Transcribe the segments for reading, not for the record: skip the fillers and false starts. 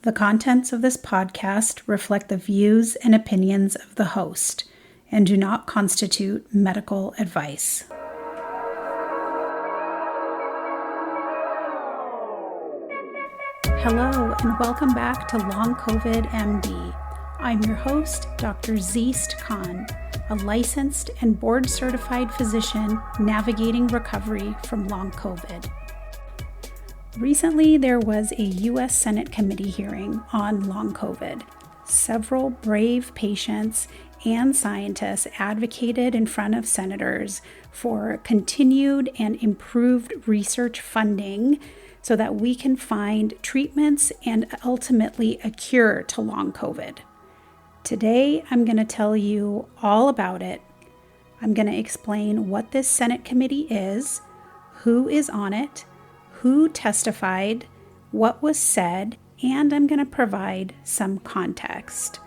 The contents of this podcast reflect the views and opinions of the host and do not constitute medical advice. Hello and welcome back to Long COVID MD. I'm your host, Dr. Zeest Khan, a licensed and board-certified physician navigating recovery from long COVID. Recently, there was a U.S. Senate committee hearing on long COVID. Several brave patients and scientists advocated in front of senators for continued and improved research funding so that we can find treatments and ultimately a cure to long COVID. Today, I'm going to tell you all about it. I'm going to explain what this Senate committee is, who is on it, who testified, what was said, and I'm going to provide some context.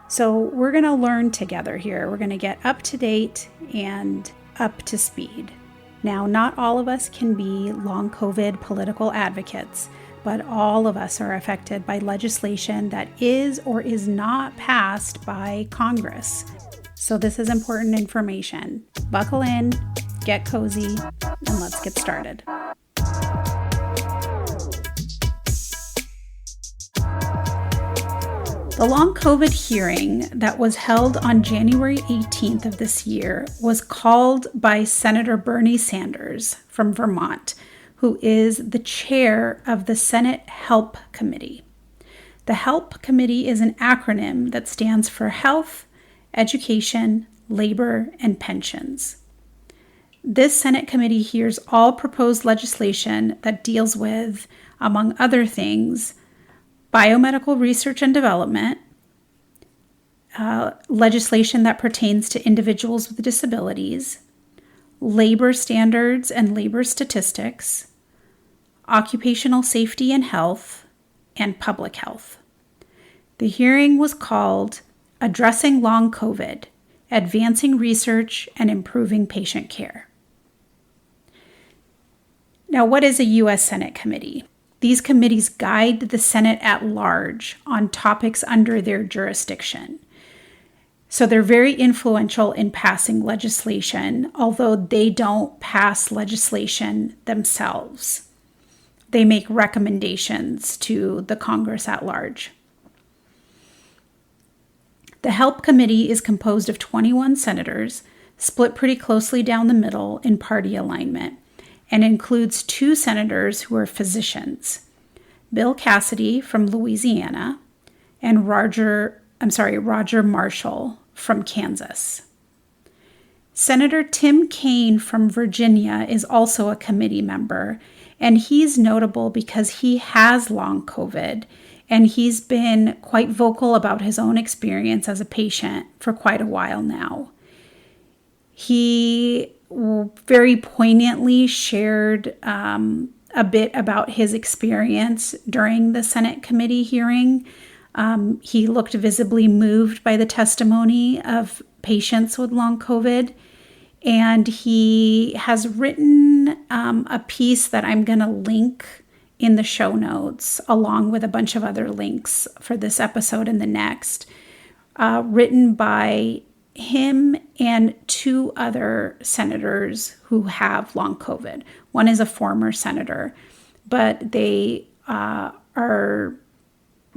So we're going to learn together here. We're going to get up to date and up to speed. Now, not all of us can be long COVID political advocates, but all of us are affected by legislation that is or is not passed by Congress. So this is important information. Buckle in, get cozy, and let's get started. The long COVID hearing that was held on January 18th of this year was called by Senator Bernie Sanders from Vermont, who is the chair of the Senate HELP Committee. The HELP Committee is an acronym that stands for Health, Education, Labor, and Pensions. This Senate committee hears all proposed legislation that deals with, among other things, biomedical research and development, legislation that pertains to individuals with disabilities, labor standards and labor statistics, occupational safety and health, and public health. The hearing was called Addressing Long COVID, Advancing Research and Improving Patient Care. Now, what is a U.S. Senate committee? These committees guide the Senate at large on topics under their jurisdiction. So they're very influential in passing legislation, although they don't pass legislation themselves. They make recommendations to the Congress at large. The HELP Committee is composed of 21 senators, split pretty closely down the middle in party alignment, and includes 2 senators who are physicians, Bill Cassidy from Louisiana and Roger Marshall from Kansas. Senator Tim Kaine from Virginia is also a committee member, and he's notable because he has long COVID, and he's been quite vocal about his own experience as a patient for quite a while now. He very poignantly shared a bit about his experience during the Senate committee hearing. He looked visibly moved by the testimony of patients with long COVID, and he has written a piece that I'm going to link in the show notes, along with a bunch of other links for this episode and the next, written by him and 2 other senators who have long COVID. One is a former senator, but they are,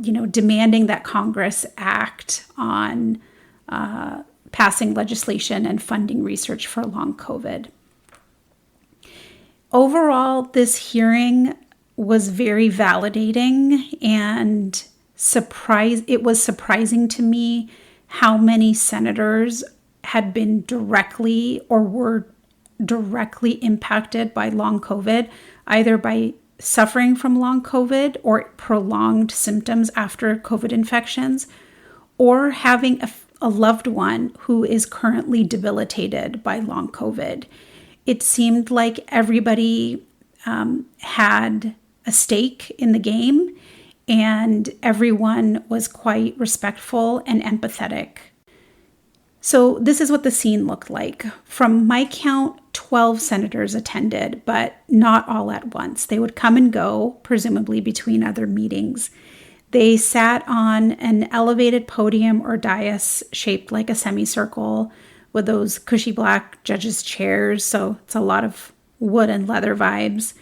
demanding that Congress act on passing legislation and funding research for long COVID. Overall, this hearing was very validating and it was surprising to me how many senators had been directly or were directly impacted by long COVID, either by suffering from long COVID or prolonged symptoms after COVID infections, or having a loved one who is currently debilitated by long COVID. It seemed like everybody had a stake in the game, and everyone was quite respectful and empathetic. So this is what the scene looked like. From my count, 12 senators attended, but not all at once. They would come and go, presumably between other meetings. They sat on an elevated podium or dais shaped like a semicircle with those cushy black judges' chairs. So it's a lot of wood and leather vibes.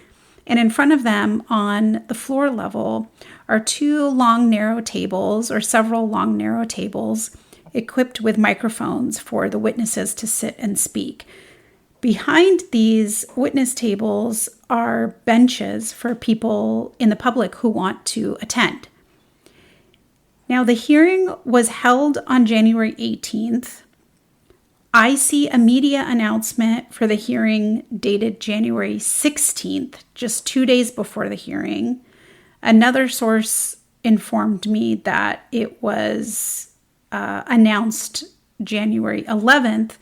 And in front of them on the floor level are two long, narrow tables, or several long, narrow tables equipped with microphones for the witnesses to sit and speak. Behind these witness tables are benches for people in the public who want to attend. Now, the hearing was held on January 18th. I see a media announcement for the hearing dated January 16th, just 2 days before the hearing. Another source informed me that it was announced January 11th.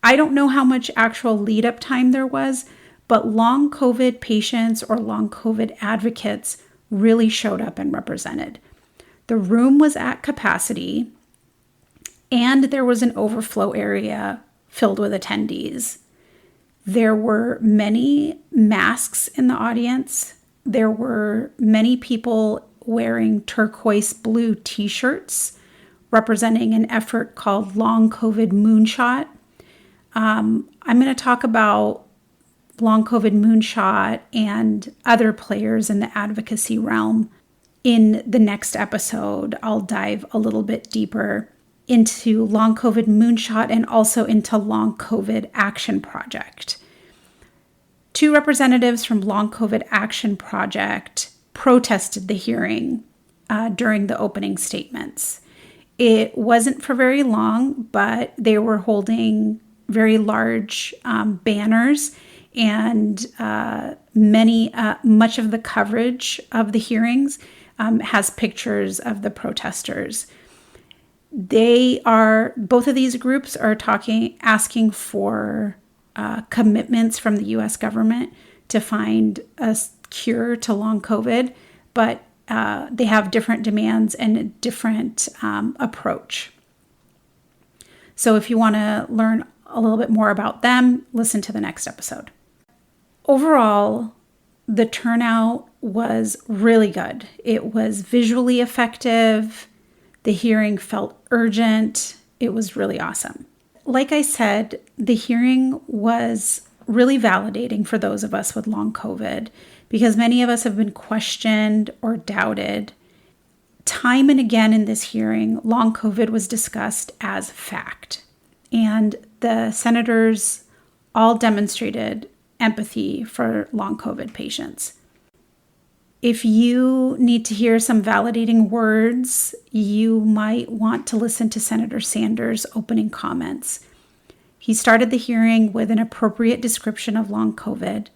I don't know how much actual lead-up time there was, but long COVID patients or long COVID advocates really showed up and represented. The room was at capacity, and there was an overflow area filled with attendees. There were many masks in the audience. There were many people wearing turquoise blue t-shirts representing an effort called Long COVID Moonshot. I'm going to talk about Long COVID Moonshot and other players in the advocacy realm in the next episode. I'll dive a little bit deeper into Long COVID Moonshot and also into Long COVID Action Project. Two representatives from Long COVID Action Project protested the hearing during the opening statements. It wasn't for very long, but they were holding very large banners, and much of the coverage of the hearings has pictures of the protesters. Both of these groups are asking for commitments from the U.S. government to find a cure to long COVID, but they have different demands and a different approach. So if you want to learn a little bit more about them, listen to the next episode. Overall, the turnout was really good. It was visually effective. The hearing felt urgent. It was really awesome. Like I said, the hearing was really validating for those of us with long COVID because many of us have been questioned or doubted. Time and again in this hearing, long COVID was discussed as fact. And the senators all demonstrated empathy for long COVID patients. If you need to hear some validating words, you might want to listen to Senator Sanders' opening comments. He started the hearing with an appropriate description of long COVID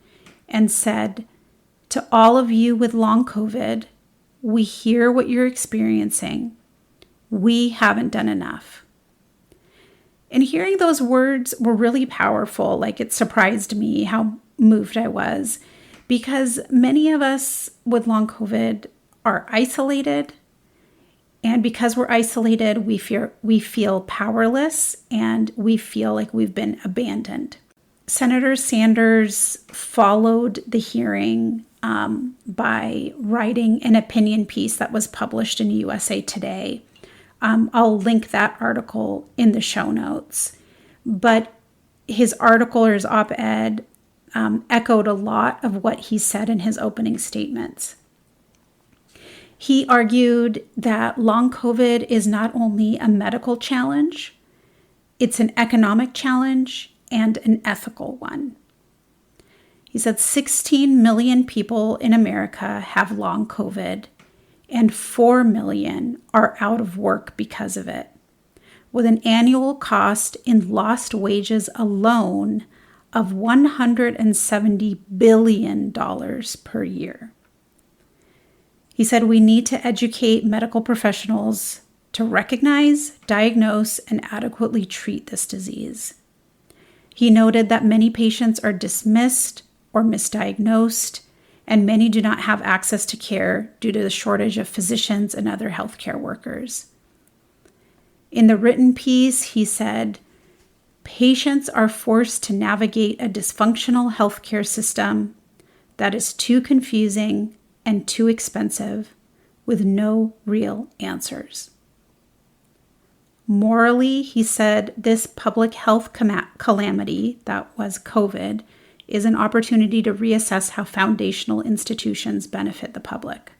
and said, "To all of you with long COVID, we hear what you're experiencing. We haven't done enough." And hearing those words were really powerful. Like, it surprised me how moved I was, because many of us with long COVID are isolated. And because we're isolated, we feel powerless and we feel like we've been abandoned. Senator Sanders followed the hearing by writing an opinion piece that was published in USA Today. I'll link that article in the show notes. But his article or his op-ed echoed a lot of what he said in his opening statements. He argued that long COVID is not only a medical challenge, it's an economic challenge and an ethical one. He said 16 million people in America have long COVID, and 4 million are out of work because of it, with an annual cost in lost wages alone of $170 billion per year. He said we need to educate medical professionals to recognize, diagnose, and adequately treat this disease. He noted that many patients are dismissed or misdiagnosed, and many do not have access to care due to the shortage of physicians and other healthcare workers. In the written piece, he said, patients are forced to navigate a dysfunctional healthcare system that is too confusing and too expensive, with no real answers. Morally, he said, this public health calamity, that was COVID, is an opportunity to reassess how foundational institutions benefit the public.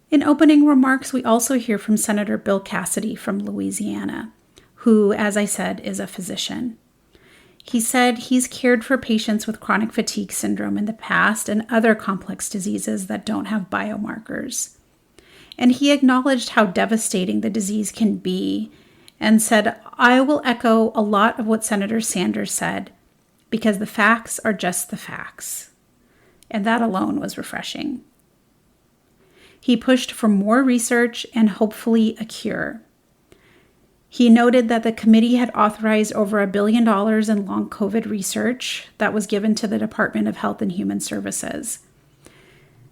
In opening remarks, we also hear from Senator Bill Cassidy from Louisiana, who, as I said, is a physician. He said he's cared for patients with chronic fatigue syndrome in the past and other complex diseases that don't have biomarkers. And he acknowledged how devastating the disease can be and said, I will echo a lot of what Senator Sanders said, because the facts are just the facts. And that alone was refreshing. He pushed for more research and hopefully a cure. He noted that the committee had authorized over $1 billion in long COVID research that was given to the Department of Health and Human Services.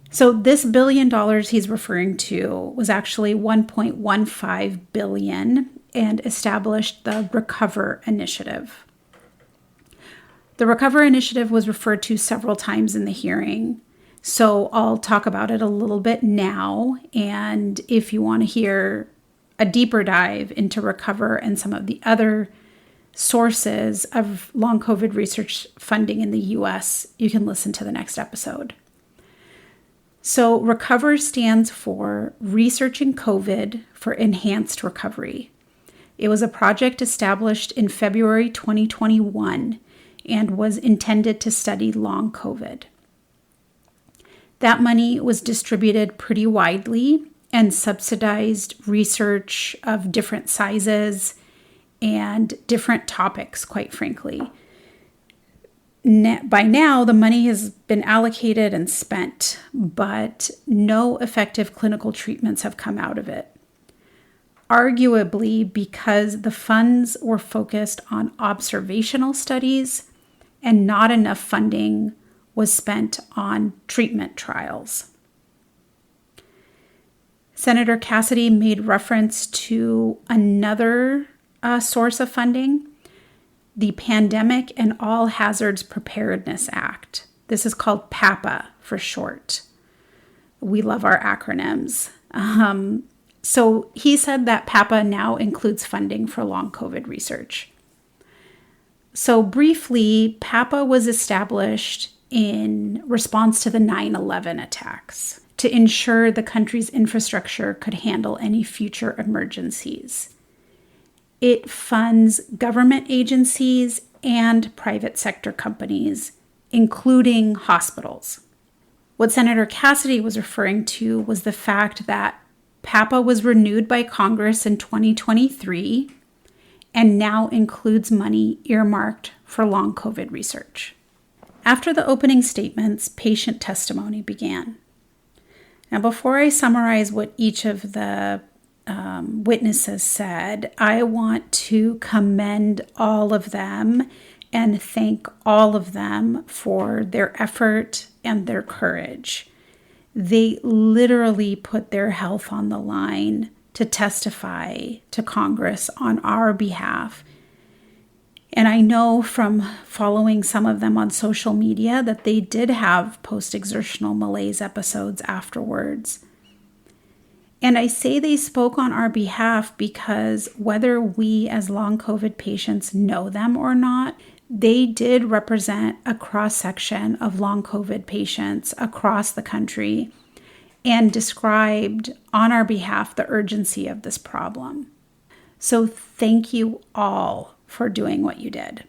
So this $1 billion he's referring to was actually $1.15 billion and established the Recover Initiative. The Recover Initiative was referred to several times in the hearing, so I'll talk about it a little bit now, and if you want to hear a deeper dive into Recover and some of the other sources of long COVID research funding in the U.S., you can listen to the next episode. So Recover stands for Researching COVID for Enhanced Recovery. It was a project established in February 2021 and was intended to study long COVID. That money was distributed pretty widely and subsidized research of different sizes and different topics, quite frankly. By now, the money has been allocated and spent, but no effective clinical treatments have come out of it. Arguably because the funds were focused on observational studies and not enough funding was spent on treatment trials. Senator Cassidy made reference to another source of funding, the Pandemic and All Hazards Preparedness Act. This is called PAPA for short. We love our acronyms. So he said that PAPA now includes funding for long COVID research. So briefly, PAPA was established in response to the 9/11 attacks to ensure the country's infrastructure could handle any future emergencies. It funds government agencies and private sector companies, including hospitals. What Senator Cassidy was referring to was the fact that PAPA was renewed by Congress in 2023 and now includes money earmarked for long COVID research. After the opening statements, patient testimony began. Now, before I summarize what each of the witnesses said, I want to commend all of them and thank all of them for their effort and their courage. They literally put their health on the line to testify to Congress on our behalf. And I know from following some of them on social media that they did have post-exertional malaise episodes afterwards. And I say they spoke on our behalf because whether we as long COVID patients know them or not, they did represent a cross-section of long COVID patients across the country and described on our behalf the urgency of this problem. So thank you all for doing what you did.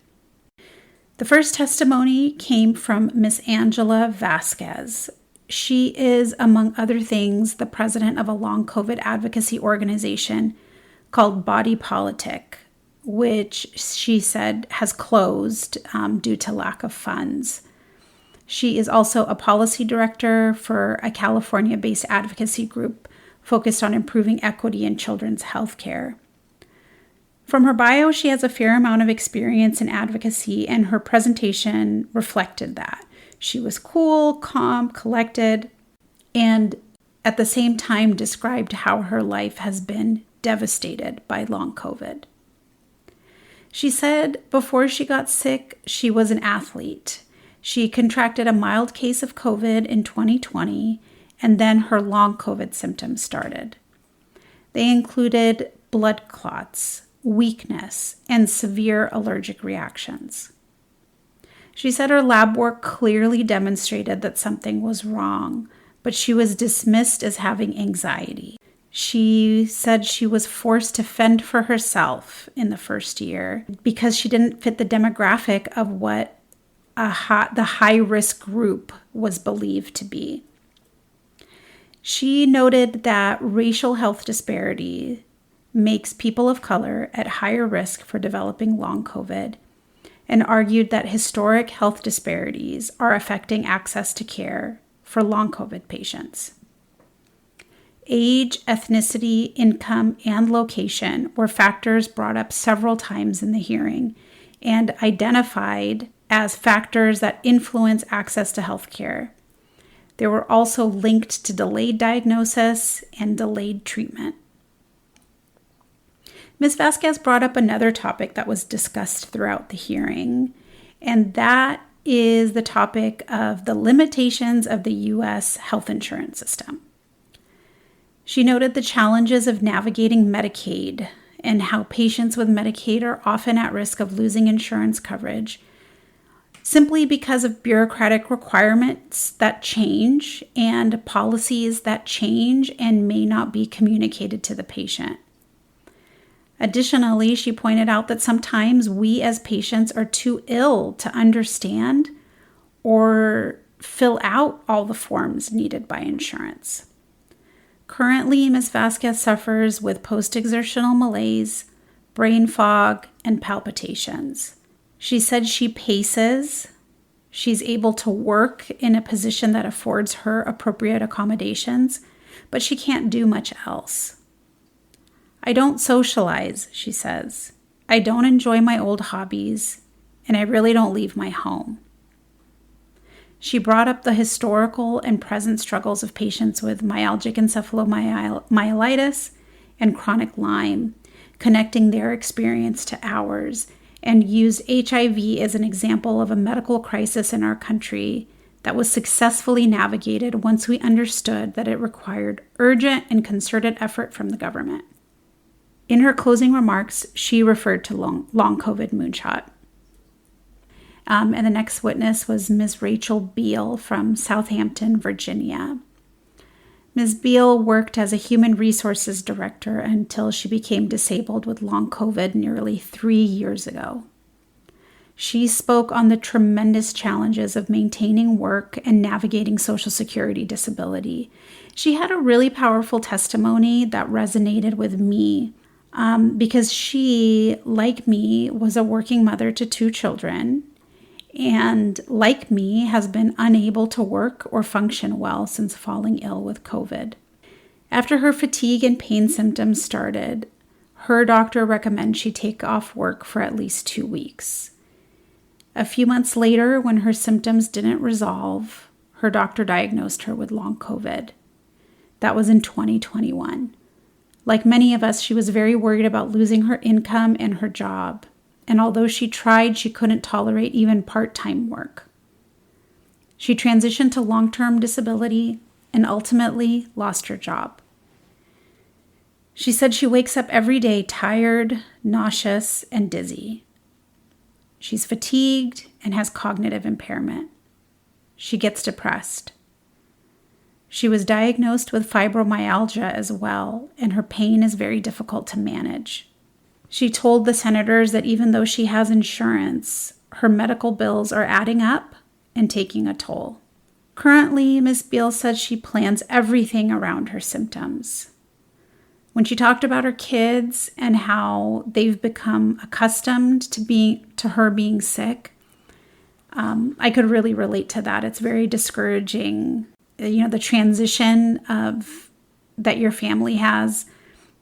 The first testimony came from Miss Angela Vasquez. She is, among other things, the president of a long COVID advocacy organization called Body Politic, which she said has closed due to lack of funds. She is also a policy director for a California-based advocacy group focused on improving equity in children's health care. From her bio, she has a fair amount of experience in advocacy, and her presentation reflected that. She was cool, calm, collected, and at the same time described how her life has been devastated by long COVID. She said before she got sick, she was an athlete. She contracted a mild case of COVID in 2020 and then her long COVID symptoms started. They included blood clots, weakness, and severe allergic reactions. She said her lab work clearly demonstrated that something was wrong, but she was dismissed as having anxiety. She said she was forced to fend for herself in the first year because she didn't fit the demographic of what the high-risk group was believed to be. She noted that racial health disparity makes people of color at higher risk for developing long COVID, and argued that historic health disparities are affecting access to care for long COVID patients. Age, ethnicity, income, and location were factors brought up several times in the hearing and identified as factors that influence access to health care. They were also linked to delayed diagnosis and delayed treatment. Ms. Vasquez brought up another topic that was discussed throughout the hearing, and that is the topic of the limitations of the U.S. health insurance system. She noted the challenges of navigating Medicaid and how patients with Medicaid are often at risk of losing insurance coverage simply because of bureaucratic requirements that change and policies that change and may not be communicated to the patient. Additionally, she pointed out that sometimes we as patients are too ill to understand or fill out all the forms needed by insurance. Currently, Ms. Vasquez suffers with post-exertional malaise, brain fog, and palpitations. She said she paces. She's able to work in a position that affords her appropriate accommodations, but she can't do much else. I don't socialize, she says. I don't enjoy my old hobbies, and I really don't leave my home. She brought up the historical and present struggles of patients with myalgic encephalomyelitis and chronic Lyme, connecting their experience to ours, and used HIV as an example of a medical crisis in our country that was successfully navigated once we understood that it required urgent and concerted effort from the government. In her closing remarks, she referred to long COVID moonshot. And the next witness was Ms. Rachel Beal from Southampton, Virginia. Ms. Beal worked as a human resources director until she became disabled with long COVID nearly 3 years ago. She spoke on the tremendous challenges of maintaining work and navigating Social Security disability. She had a really powerful testimony that resonated with me because she, like me, was a working mother to 2 children, and like me, has been unable to work or function well since falling ill with COVID. After her fatigue and pain symptoms started, her doctor recommended she take off work for at least 2 weeks. A few months later, when her symptoms didn't resolve, her doctor diagnosed her with long COVID. That was in 2021. Like many of us, she was very worried about losing her income and her job. And although she tried, she couldn't tolerate even part-time work. She transitioned to long-term disability and ultimately lost her job. She said she wakes up every day tired, nauseous, and dizzy. She's fatigued and has cognitive impairment. She gets depressed. She was diagnosed with fibromyalgia as well, and her pain is very difficult to manage. She told the senators that even though she has insurance, her medical bills are adding up and taking a toll. Currently, Ms. Beal says she plans everything around her symptoms. When she talked about her kids and how they've become accustomed to her being sick, I could really relate to that. It's very discouraging. The transition that your family has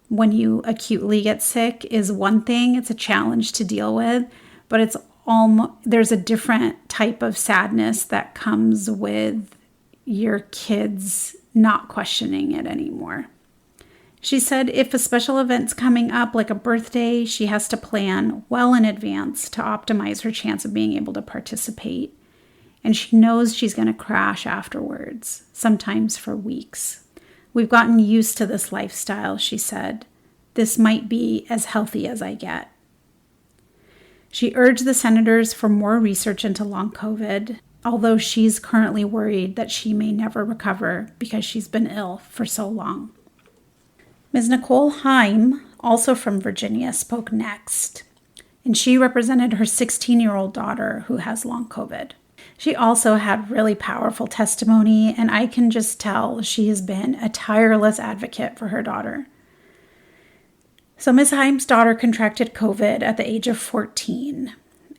when you acutely get sick is one thing. It's a challenge to deal with, but there's a different type of sadness that comes with your kids not questioning it anymore. She said if a special event's coming up, like a birthday, she has to plan well in advance to optimize her chance of being able to participate. and she knows she's going to crash afterwards, sometimes for weeks. We've gotten used to this lifestyle, she said. This might be as healthy as I get. She urged the senators for more research into long COVID, although she's currently worried that she may never recover because she's been ill for so long. Ms. Nicole Heim, also from Virginia, spoke next, and she represented her 16-year-old daughter who has long COVID. She also had really powerful testimony, and I can just tell she has been a tireless advocate for her daughter. So Ms. Heim's daughter contracted COVID at the age of 14,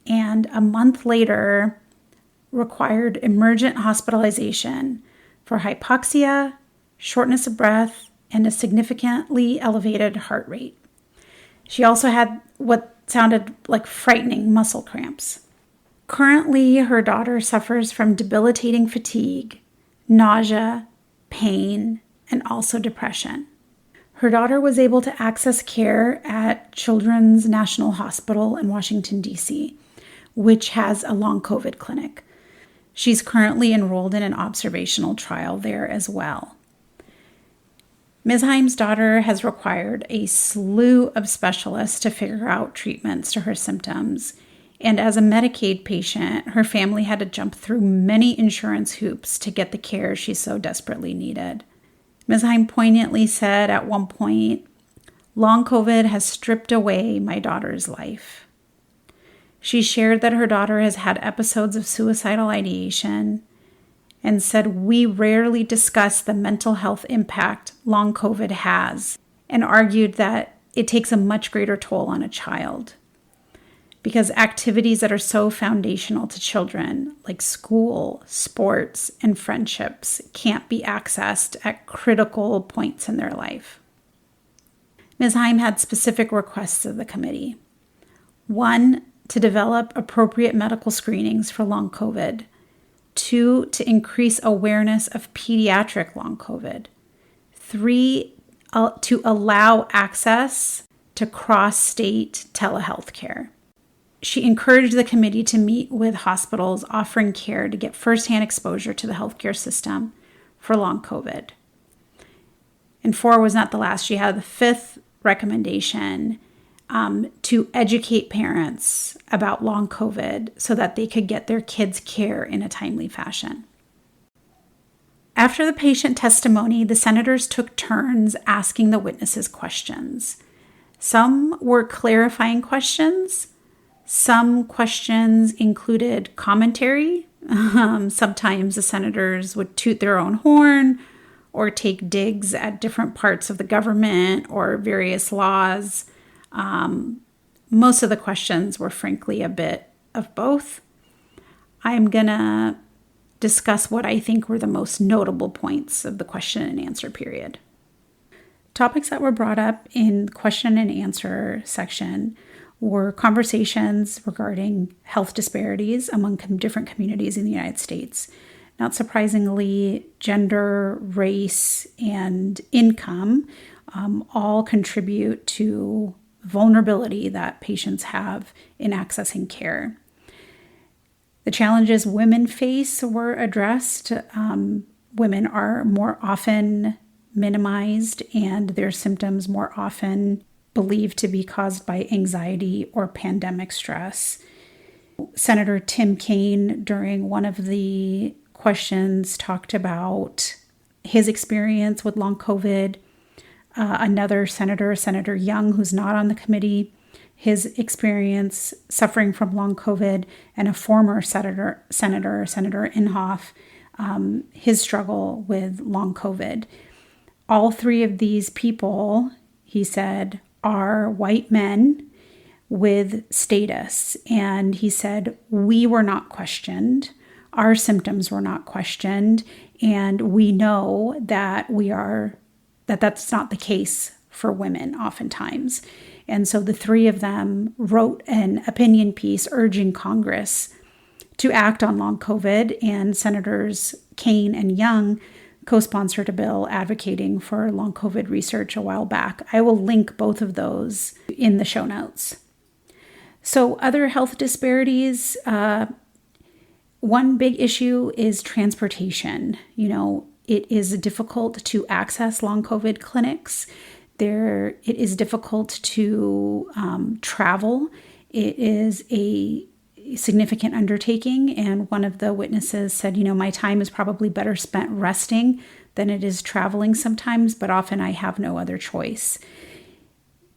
and a month later required emergent hospitalization for hypoxia, shortness of breath, and a significantly elevated heart rate. She also had what sounded like frightening muscle cramps. Currently, her daughter suffers from debilitating fatigue, nausea, pain, and also depression. Her daughter was able to access care at Children's National Hospital in Washington, D.C., which has a long COVID clinic. She's currently enrolled in an observational trial there as well. Ms. Heim's daughter has required a slew of specialists to figure out treatments to her symptoms, and as a Medicaid patient, her family had to jump through many insurance hoops to get the care she so desperately needed. Ms. Heim poignantly said at one point, "Long COVID has stripped away my daughter's life." She shared that her daughter has had episodes of suicidal ideation and said, "We rarely discuss the mental health impact long COVID has," and argued that it takes a much greater toll on a child because activities that are so foundational to children, like school, sports, and friendships, can't be accessed at critical points in their life. Ms. Heim had specific requests of the committee. 1, to develop appropriate medical screenings for long COVID. 2, to increase awareness of pediatric long COVID. 3, to allow access to cross-state telehealth care. She encouraged the committee to meet with hospitals offering care to get firsthand exposure to the healthcare system for long COVID. And 4 was not the last. She had the 5th recommendation to educate parents about long COVID so that they could get their kids care in a timely fashion. After the patient testimony, the senators took turns asking the witnesses questions. Some were clarifying questions. Some questions included commentary. Sometimes the senators would toot their own horn or take digs at different parts of the government or various laws. Most of the questions were frankly a bit of both. I'm going to discuss what I think were the most notable points of the question and answer period. Topics that were brought up in the question and answer section were conversations regarding health disparities among different communities in the United States. Not surprisingly, gender, race, and income all contribute to vulnerability that patients have in accessing care. The challenges women face were addressed. Women are more often minimized and their symptoms more often believed to be caused by anxiety or pandemic stress. Senator Tim Kaine, during one of the questions, talked about his experience with long COVID. Another senator, Senator Young, who's not on the committee, his experience suffering from long COVID, and a former Senator Inhoff, his struggle with long COVID. All 3 of these people, he said, are white men with status. And he said, we were not questioned. Our symptoms were not questioned. And we know that that's not the case for women oftentimes. And so the 3 of them wrote an opinion piece urging Congress to act on long COVID, and Senators Kaine and Young co-sponsored a bill advocating for long COVID research a while back. I will link both of those in the show notes. So other health disparities, One big issue is transportation. It is difficult to access long COVID clinics. It is difficult to travel. It is a significant undertaking. And one of the witnesses said, my time is probably better spent resting than it is traveling sometimes, but often I have no other choice.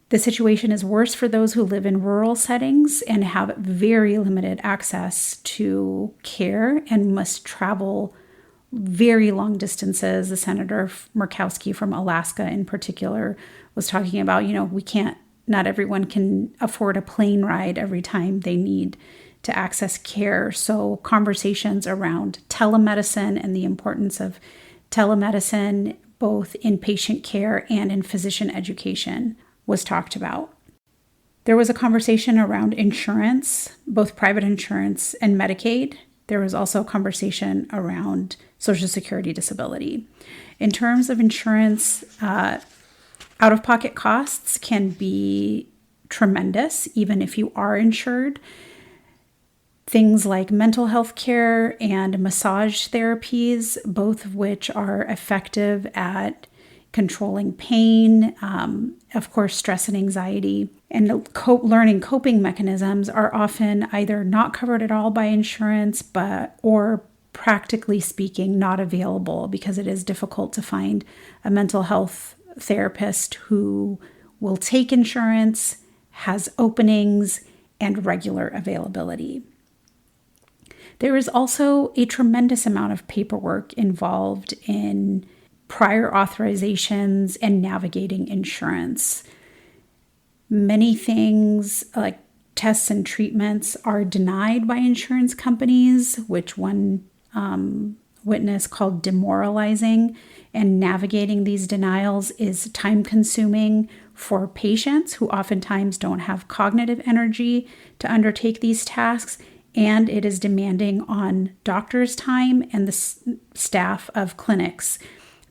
The situation is worse for those who live in rural settings and have very limited access to care and must travel very long distances. The Senator Murkowski from Alaska in particular was talking about, not everyone can afford a plane ride every time they need to access care. So conversations around telemedicine and the importance of telemedicine, both in patient care and in physician education, was talked about. There was a conversation around insurance, both private insurance and Medicaid. There was also a conversation around Social Security disability. In terms of insurance, out-of-pocket costs can be tremendous, even if you are insured. Things like mental health care and massage therapies, both of which are effective at controlling pain, of course, stress and anxiety, and learning coping mechanisms are often either not covered at all by insurance, or practically speaking, not available because it is difficult to find a mental health therapist who will take insurance, has openings, and regular availability. There is also a tremendous amount of paperwork involved in prior authorizations and navigating insurance. Many things like tests and treatments are denied by insurance companies, which one witness called demoralizing, and navigating these denials is time-consuming for patients who oftentimes don't have cognitive energy to undertake these tasks, and it is demanding on doctors' time and the staff of clinics.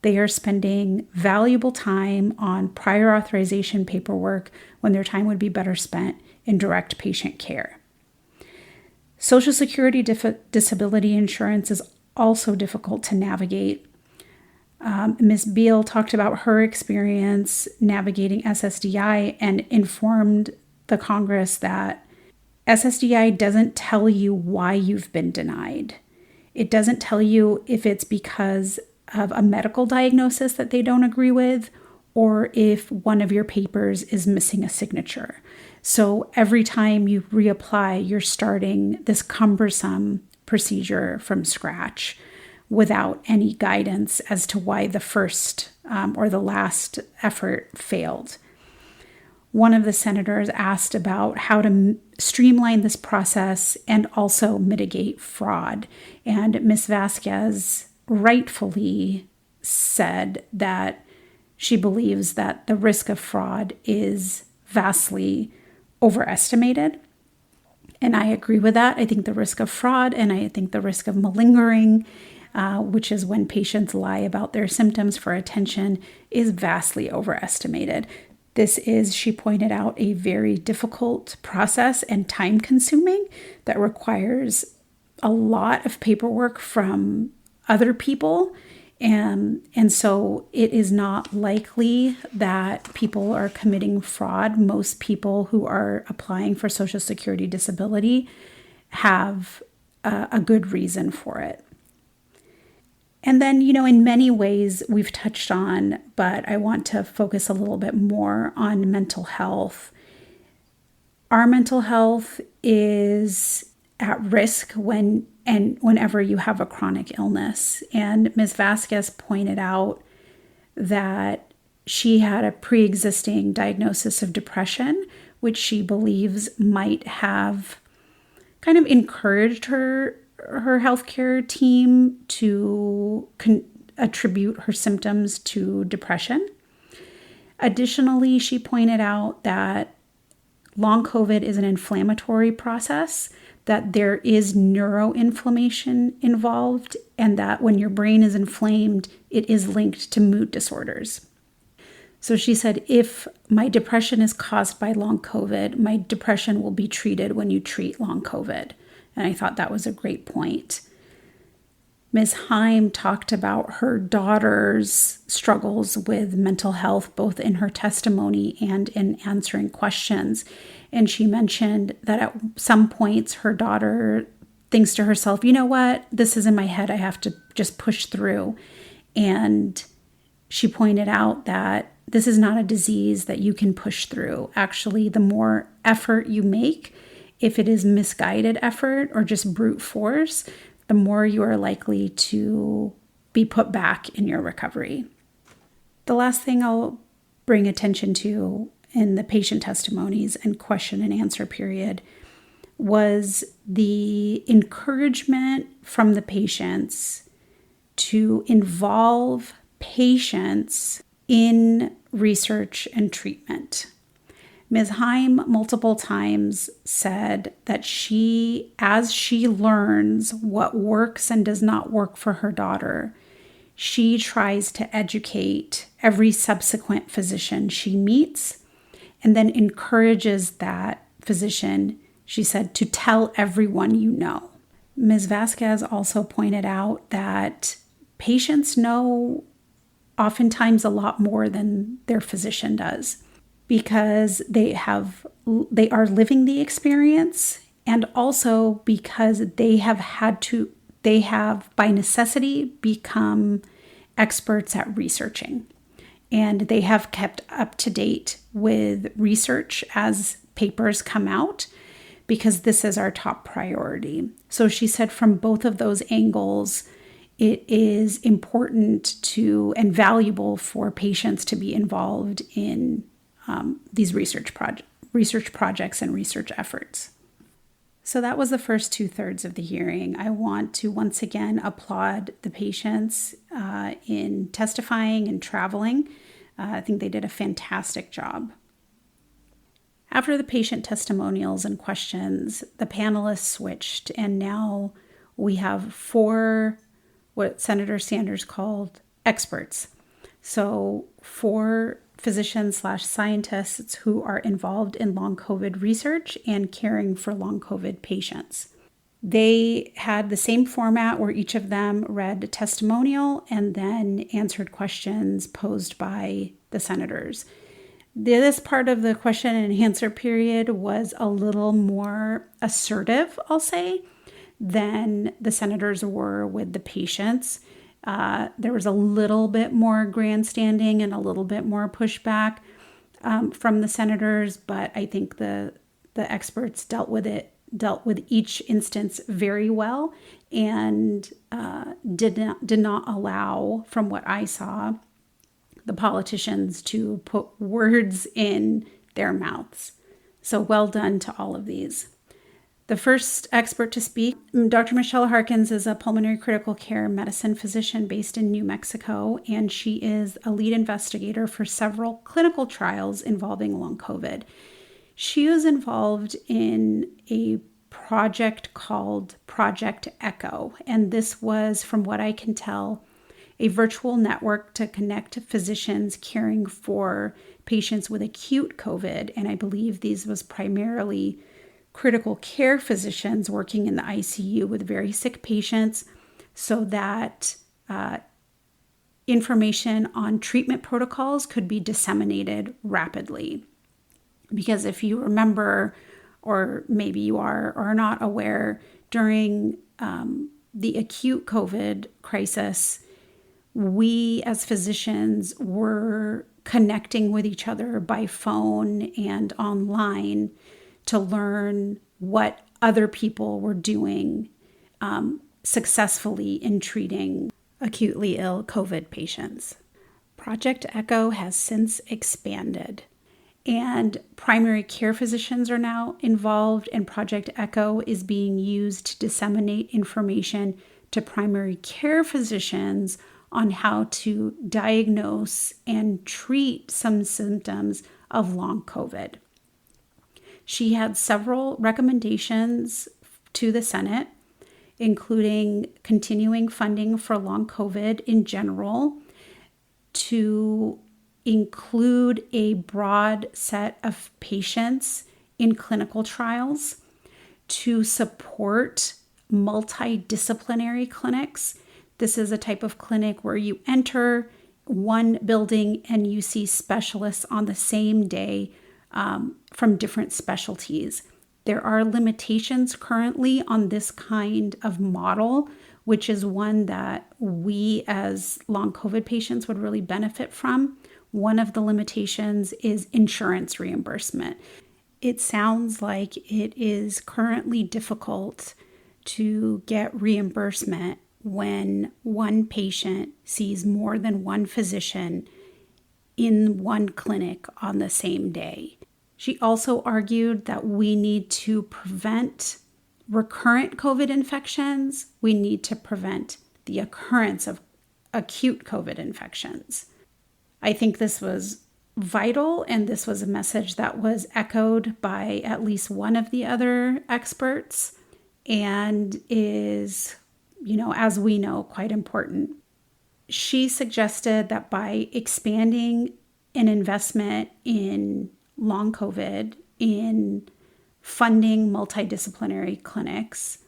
They are spending valuable time on prior authorization paperwork when their time would be better spent in direct patient care. Social Security disability insurance is also difficult to navigate. Ms. Beal talked about her experience navigating SSDI and informed the Congress that SSDI doesn't tell you why you've been denied. It doesn't tell you if it's because of a medical diagnosis that they don't agree with, or if one of your papers is missing a signature. So every time you reapply, you're starting this cumbersome procedure from scratch without any guidance as to why the first or the last effort failed. One of the senators asked about how to streamline this process and also mitigate fraud. And Ms. Vasquez rightfully said that she believes that the risk of fraud is vastly overestimated. And I agree with that. I think the risk of fraud and I think the risk of malingering, which is when patients lie about their symptoms for attention, is vastly overestimated. This is, she pointed out, a very difficult process and time-consuming that requires a lot of paperwork from other people. And so it is not likely that people are committing fraud. Most people who are applying for Social Security disability have a good reason for it. And then, in many ways we've touched on, but I want to focus a little bit more on mental health. Our mental health is at risk whenever you have a chronic illness. And Ms. Vasquez pointed out that she had a pre-existing diagnosis of depression, which she believes might have kind of encouraged her healthcare team to attribute her symptoms to depression. Additionally, she pointed out that long COVID is an inflammatory process, that there is neuroinflammation involved, and that when your brain is inflamed, it is linked to mood disorders. So she said, if my depression is caused by long COVID, my depression will be treated when you treat long COVID. And I thought that was a great point. Ms. Heim talked about her daughter's struggles with mental health, both in her testimony and in answering questions. And she mentioned that at some points her daughter thinks to herself, you know what, this is in my head, I have to just push through. And she pointed out that this is not a disease that you can push through. Actually, the more effort you make, if it is misguided effort or just brute force, the more you are likely to be put back in your recovery. The last thing I'll bring attention to in the patient testimonies and question and answer period was the encouragement from the patients to involve patients in research and treatment. Ms. Heim multiple times said that as she learns what works and does not work for her daughter, she tries to educate every subsequent physician she meets and then encourages that physician, she said, to tell everyone you know. Ms. Vasquez also pointed out that patients know oftentimes a lot more than their physician does, because they are living the experience, and also because they have by necessity become experts at researching, and they have kept up to date with research as papers come out, because this is our top priority. So she said from both of those angles, it is important and valuable for patients to be involved in these research projects and research efforts. So that was the first 2/3 of the hearing. I want to once again applaud the patients in testifying and traveling. I think they did a fantastic job. After the patient testimonials and questions, the panelists switched, and now we have 4 what Senator Sanders called experts. So 4 physicians/scientists who are involved in long COVID research and caring for long COVID patients. They had the same format where each of them read a testimonial and then answered questions posed by the senators. This part of the question and answer period was a little more assertive, I'll say, than the senators were with the patients. There was a little bit more grandstanding and a little bit more pushback from the senators, but I think the experts dealt with each instance very well, and did not allow, from what I saw, the politicians to put words in their mouths. So well done to all of these. The first expert to speak, Dr. Michelle Harkins, is a pulmonary critical care medicine physician based in New Mexico, and she is a lead investigator for several clinical trials involving long COVID. She was involved in a project called Project Echo, and this was, from what I can tell, a virtual network to connect physicians caring for patients with acute COVID, and I believe these was primarily critical care physicians working in the ICU with very sick patients, so that information on treatment protocols could be disseminated rapidly. Because if you remember, or maybe you are or are not aware, during the acute COVID crisis, we as physicians were connecting with each other by phone and online to learn what other people were doing successfully in treating acutely ill COVID patients. Project Echo has since expanded, and primary care physicians are now involved, and Project Echo is being used to disseminate information to primary care physicians on how to diagnose and treat some symptoms of long COVID. She had several recommendations to the Senate, including continuing funding for long COVID in general, to include a broad set of patients in clinical trials, to support multidisciplinary clinics. This is a type of clinic where you enter one building and you see specialists on the same day from different specialties. There are limitations currently on this kind of model, which is one that we as long COVID patients would really benefit from. One of the limitations is insurance reimbursement. It sounds like it is currently difficult to get reimbursement when one patient sees more than one physician in one clinic on the same day. She also argued that we need to prevent recurrent COVID infections. We need to prevent the occurrence of acute COVID infections. I think this was vital, and this was a message that was echoed by at least one of the other experts and is, as we know, quite important. She suggested that by expanding an investment in long COVID, in funding multidisciplinary clinics,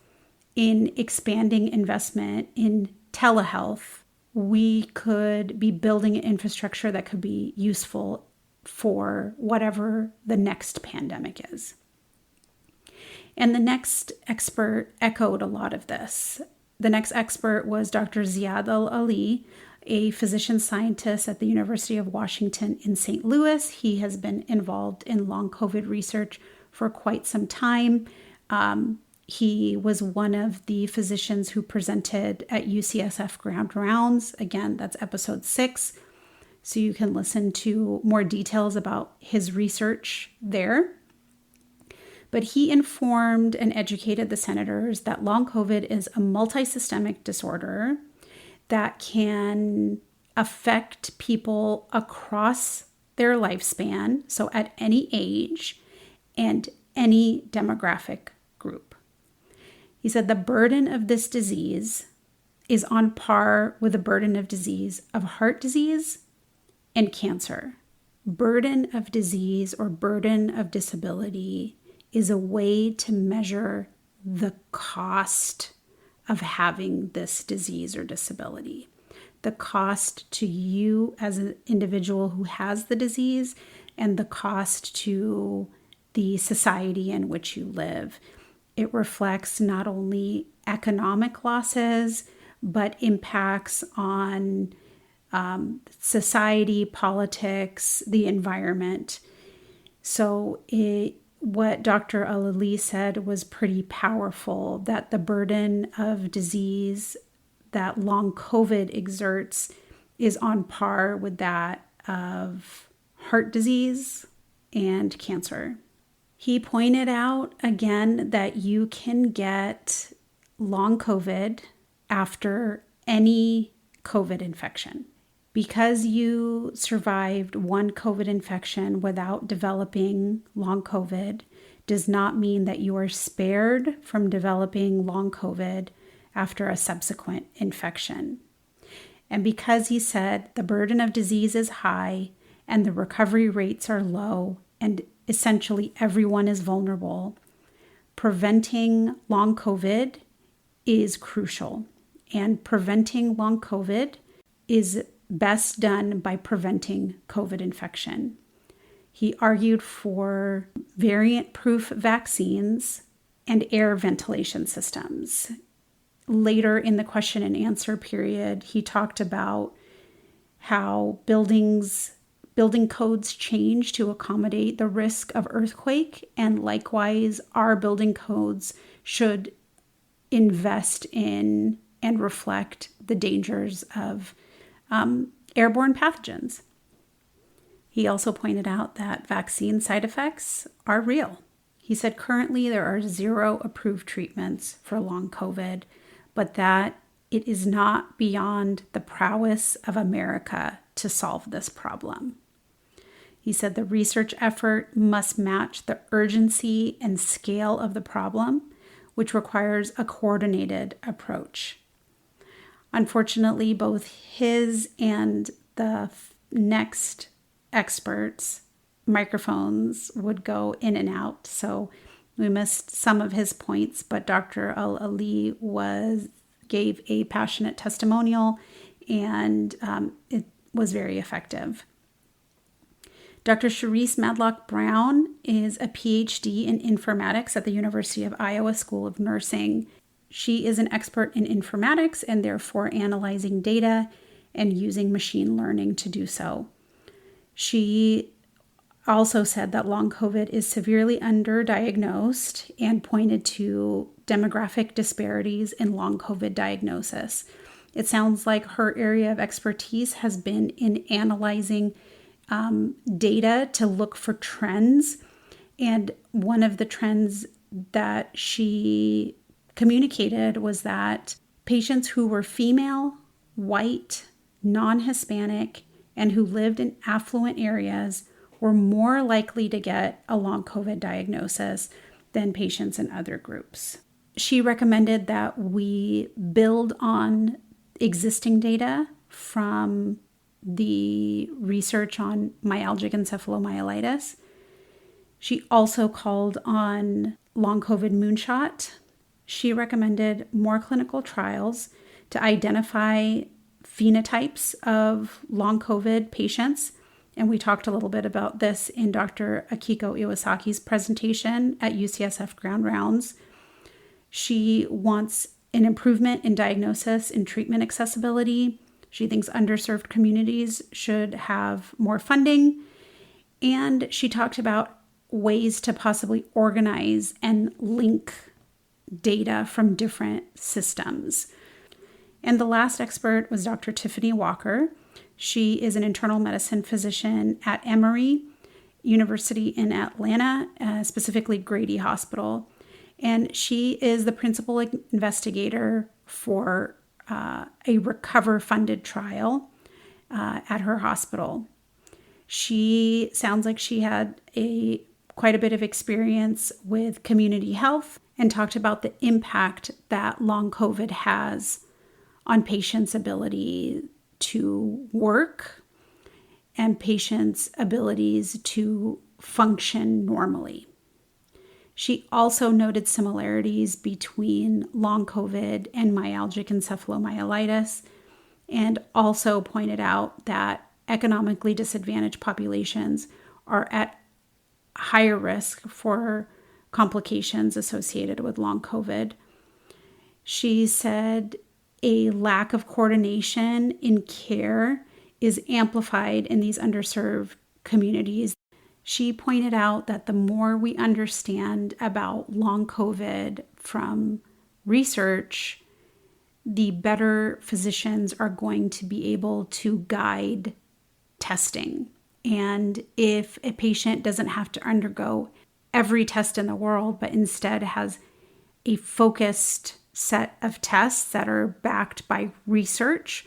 in expanding investment in telehealth, we could be building an infrastructure that could be useful for whatever the next pandemic is. And the next expert echoed a lot of this. The next expert was Dr. Ziad Al-Ali, a physician scientist at the University of Washington in St. Louis. He has been involved in long COVID research for quite some time. He was one of the physicians who presented at UCSF Grand Rounds. Again, that's episode 6. So you can listen to more details about his research there. But he informed and educated the senators that long COVID is a multisystemic disorder that can affect people across their lifespan, so at any age and any demographic group. He said the burden of this disease is on par with the burden of disease of heart disease and cancer. Burden of disease or burden of disability is a way to measure the cost of having this disease or disability. The cost to you as an individual who has the disease and the cost to the society in which you live. It reflects not only economic losses, but impacts on society, politics, the environment. So what Dr. Al-Ali said was pretty powerful, that the burden of disease that long COVID exerts is on par with that of heart disease and cancer. He pointed out again that you can get long COVID after any COVID infection. Because you survived one COVID infection without developing long COVID does not mean that you are spared from developing long COVID after a subsequent infection. And because he said the burden of disease is high and the recovery rates are low and essentially everyone is vulnerable, preventing long COVID is crucial. And preventing long COVID is best done by preventing COVID infection. He argued for variant-proof vaccines and air ventilation systems. Later in the question and answer period, he talked about how building codes change to accommodate the risk of earthquake, and likewise, our building codes should invest in and reflect the dangers of airborne pathogens. He also pointed out that vaccine side effects are real. He said currently there are 0 approved treatments for long COVID, but that it is not beyond the prowess of America to solve this problem. He said the research effort must match the urgency and scale of the problem, which requires a coordinated approach. Unfortunately, both his and the next experts' microphones would go in and out, so We missed some of his points, but Dr. Al-Ali gave a passionate testimonial, and it was very effective. Dr. Charisse Madlock-Brown is a PhD in informatics at the University of Iowa School of Nursing. She is an expert in informatics and therefore analyzing data and using machine learning to do so. She also said that long COVID is severely underdiagnosed and pointed to demographic disparities in long COVID diagnosis. It sounds like her area of expertise has been in analyzing data to look for trends. And one of the trends that she communicated was that patients who were female, white, non-Hispanic, and who lived in affluent areas were more likely to get a long COVID diagnosis than patients in other groups. She recommended that we build on existing data from the research on myalgic encephalomyelitis. She also called on long COVID Moonshot. She recommended more clinical trials to identify phenotypes of long COVID patients. And we talked a little bit about this in Dr. Akiko Iwasaki's presentation at UCSF Ground Rounds. She wants an improvement in diagnosis and treatment accessibility. She thinks underserved communities should have more funding. And she talked about ways to possibly organize and link data from different systems. And the last expert was Dr. Tiffany Walker. She is an internal medicine physician at Emory University in Atlanta, specifically Grady Hospital. And she is the principal investigator for a Recover-funded trial at her hospital. She sounds like she had quite a bit of experience with community health and talked about the impact that long COVID has on patients' ability to work and patients' abilities to function normally. She also noted similarities between long COVID and myalgic encephalomyelitis, and also pointed out that economically disadvantaged populations are at higher risk for complications associated with long COVID. She said a lack of coordination in care is amplified in these underserved communities. She pointed out that the more we understand about long COVID from research, the better physicians are going to be able to guide testing. And if a patient doesn't have to undergo every test in the world, but instead has a focused set of tests that are backed by research,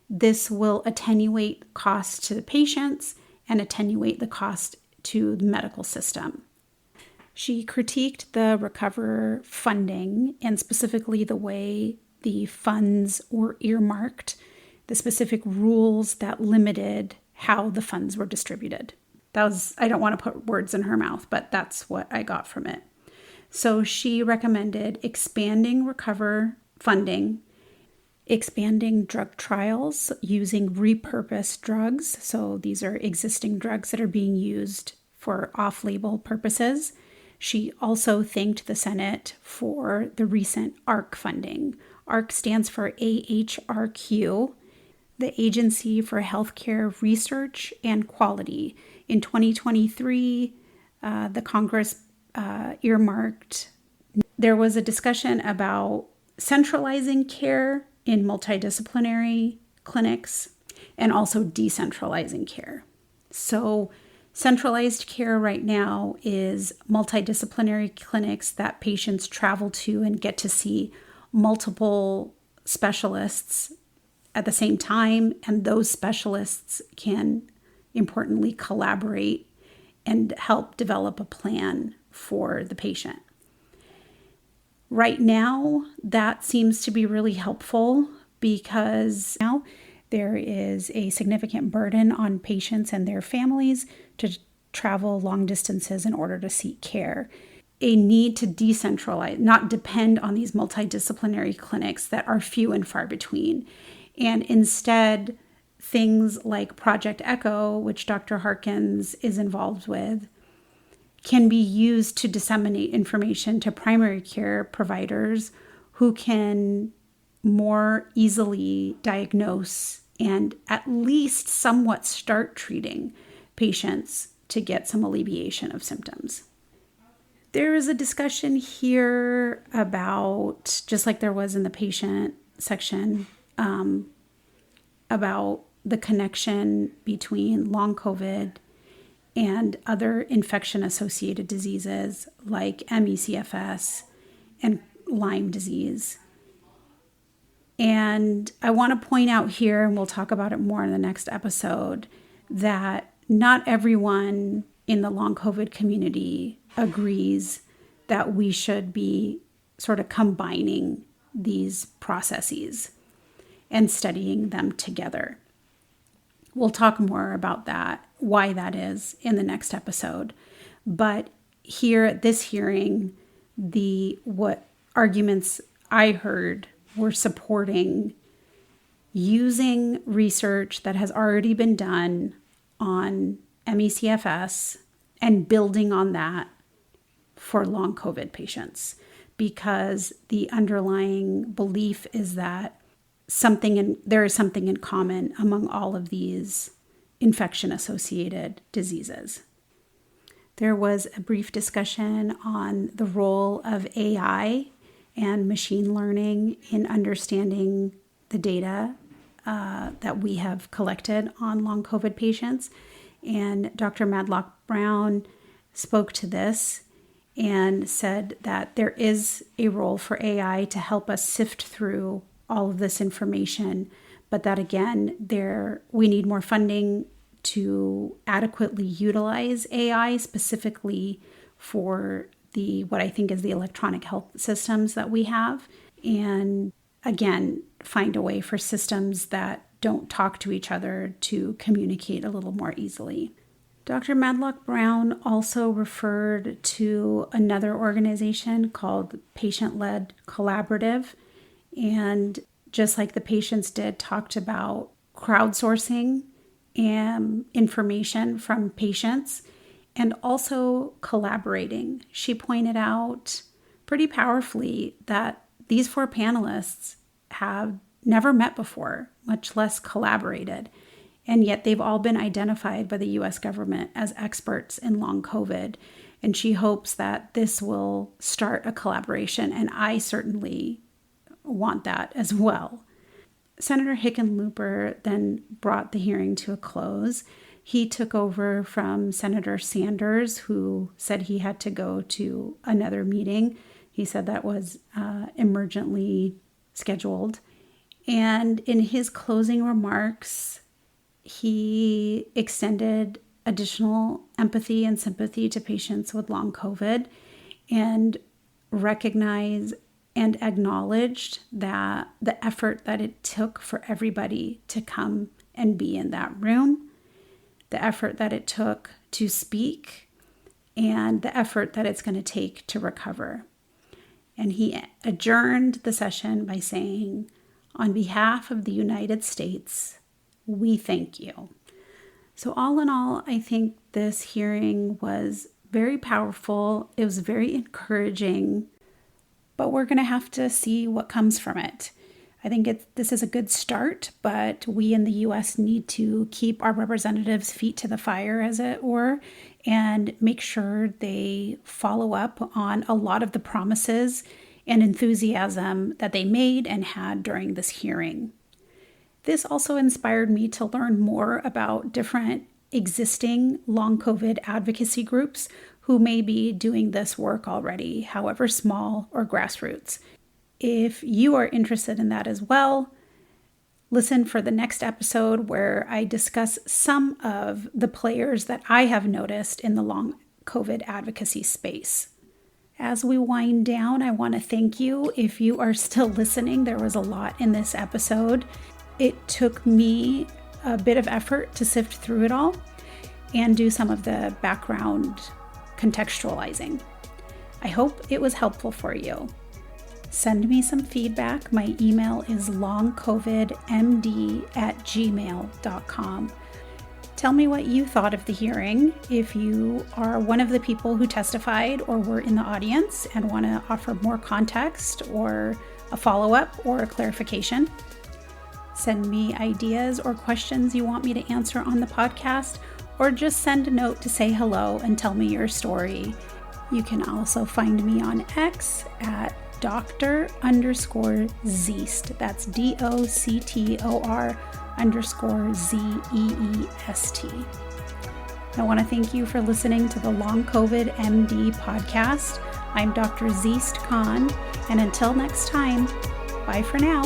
this will attenuate costs to the patients and attenuate the cost to the medical system. She critiqued the Recover funding and specifically the way the funds were earmarked, the specific rules that limited how the funds were distributed. I don't want to put words in her mouth, but that's what I got from it. So she recommended expanding Recover funding, expanding drug trials using repurposed drugs. So these are existing drugs that are being used for off-label purposes. She also thanked the Senate for the recent AHRQ funding. AHRQ stands for AHRQ, the Agency for Healthcare Research and Quality. In 2023, the Congress earmarked. There was a discussion about centralizing care in multidisciplinary clinics and also decentralizing care. So centralized care right now is multidisciplinary clinics that patients travel to and get to see multiple specialists at the same time, and those specialists can importantly collaborate and help develop a plan for the patient. Right now, that seems to be really helpful because now there is a significant burden on patients and their families to travel long distances in order to seek care. a need to decentralize, not depend on these multidisciplinary clinics that are few and far between. And instead, things like Project Echo, which Dr. Harkins is involved with, can be used to disseminate information to primary care providers who can more easily diagnose and at least somewhat start treating patients to get some alleviation of symptoms. There is a discussion here about, just like there was in the patient section, about the connection between long COVID and other infection-associated diseases like ME/CFS and Lyme disease. And I want to point out here, and we'll talk about it more in the next episode, that not everyone in the long COVID community agrees that we should be sort of combining these processes and studying them together. We'll talk more about that, why that is, in the next episode. But here at this hearing, what arguments I heard were supporting using research that has already been done on ME/CFS and building on that for long COVID patients, because the underlying belief is that there is something in common among all of these infection-associated diseases. There was a brief discussion on the role of AI and machine learning in understanding the data that we have collected on long COVID patients. And Dr. Madlock Brown spoke to this and said that there is a role for AI to help us sift through all of this information, but that again, we need more funding to adequately utilize AI, specifically for what I think is the electronic health systems that we have. And again, find a way for systems that don't talk to each other to communicate a little more easily. Dr. Madlock Brown also referred to another organization called Patient-Led Collaborative. And just like the patients did, talked about crowdsourcing and information from patients and also collaborating. She pointed out pretty powerfully that these 4 panelists have never met before, much less collaborated. And yet they've all been identified by the U.S. government as experts in long COVID. And she hopes that this will start a collaboration. And I certainly want that as well. Senator Hickenlooper then brought the hearing to a close. He took over from Senator Sanders, who said he had to go to another meeting. He said that was emergently scheduled. And in his closing remarks, he extended additional empathy and sympathy to patients with long COVID and recognized and acknowledged that the effort that it took for everybody to come and be in that room, the effort that it took to speak, and the effort that it's going to take to recover. And he adjourned the session by saying, "On behalf of the United States, we thank you." So all in all, I think this hearing was very powerful. It was very encouraging, but we're going to have to see what comes from it. I think this is a good start, but we in the U.S. need to keep our representatives' feet to the fire, as it were, and make sure they follow up on a lot of the promises and enthusiasm that they made and had during this hearing. This also inspired me to learn more about different existing long COVID advocacy groups who may be doing this work already, however small or grassroots. If you are interested in that as well, listen for the next episode where I discuss some of the players that I have noticed in the long COVID advocacy space. As we wind down, I want to thank you. If you are still listening, there was a lot in this episode. It took me a bit of effort to sift through it all and do some of the background contextualizing. I hope it was helpful for you. Send me some feedback. My email is longcovidmd@gmail.com. Tell me what you thought of the hearing. If you are one of the people who testified or were in the audience and want to offer more context or a follow-up or a clarification. Send me ideas or questions you want me to answer on the podcast, or just send a note to say hello and tell me your story. You can also find me on X at Dr_Zeest. That's DOCTOR_ZEEST. I want to thank you for listening to the Long COVID MD podcast. I'm Dr. Zeest Kaine, and until next time, bye for now.